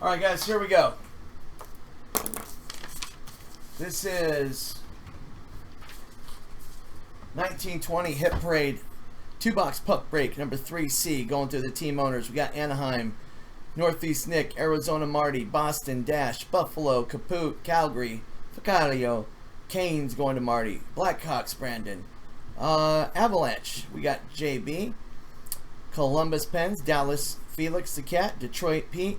Alright guys, here we go. This is 1920 Hit Parade 2-box puck break number 3C going through the team owners. We got Anaheim, Northeast Nick, Arizona Marty, Boston Dash, Buffalo, Caput, Calgary, Ficario, Canes going to Marty, Blackhawks Brandon, Avalanche, we got JB, Columbus Pens, Dallas Felix the Cat, Detroit Pete,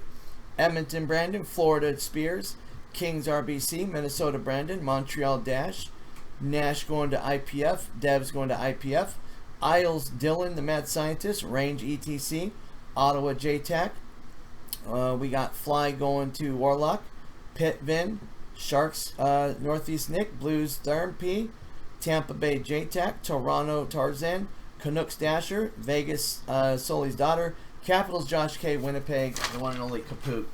Edmonton Brandon, Florida Spears, Kings RBC, Minnesota Brandon, Montreal Dash, Nash going to IPF, Devs going to IPF, Isles Dylan the Mad Scientist, Range ETC, Ottawa JTAC, we got Fly going to Warlock, Pitt Vin, Sharks Northeast Nick, Blues Therm P, Tampa Bay JTAC, Toronto Tarzan, Canucks Dasher, Vegas Sully's Daughter, Capitals Josh K, Winnipeg, the one and only Caput.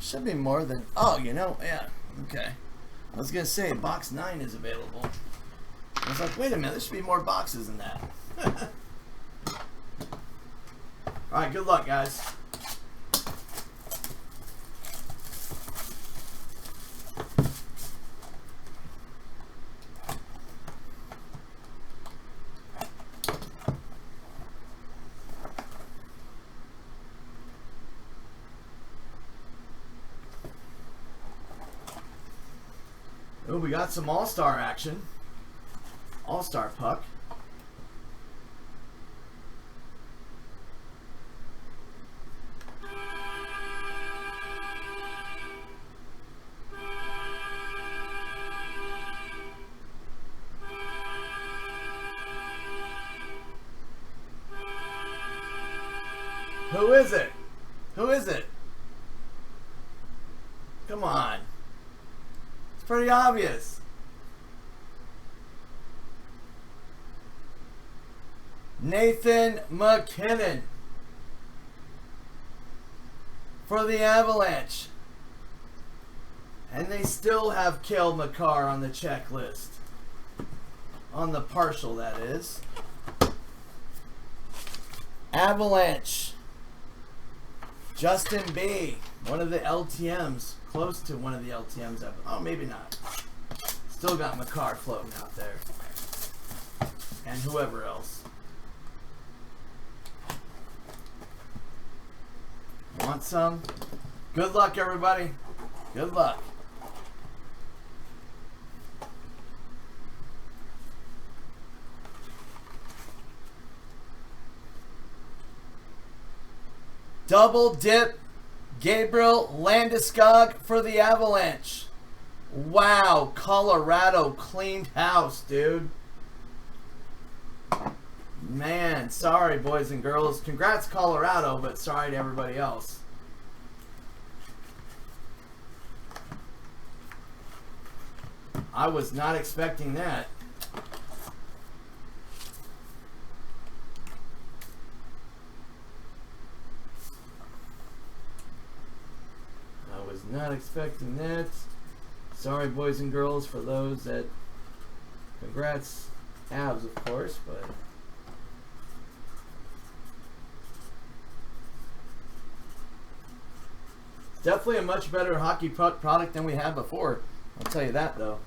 Should be more than, oh, you know, yeah, okay. I was going to say, box 9 is available. I was like, wait a minute, there should be more boxes than that. Alright, good luck, guys. Oh, we got some All-Star action. All-Star puck. Who is it? Who is it? Come on. Pretty obvious. Nathan McKinnon for the Avalanche. And they still have Cale Makar on the checklist. On the partial, that is. Avalanche. Justin B. One of the LTMs. Close to one of the LTMs. Oh, maybe not. Still got Makar floating out there. And whoever else. Want some? Good luck, everybody. Good luck. Double dip. Gabriel Landeskog for the Avalanche. Wow, Colorado cleaned house, dude. Man, sorry, boys and girls. Congrats, Colorado, but sorry to everybody else. I was not expecting that. Not expecting that. Sorry, boys and girls, for those that... Congrats, Avs, of course, but... It's definitely a much better hockey product than we had before. I'll tell you that, though.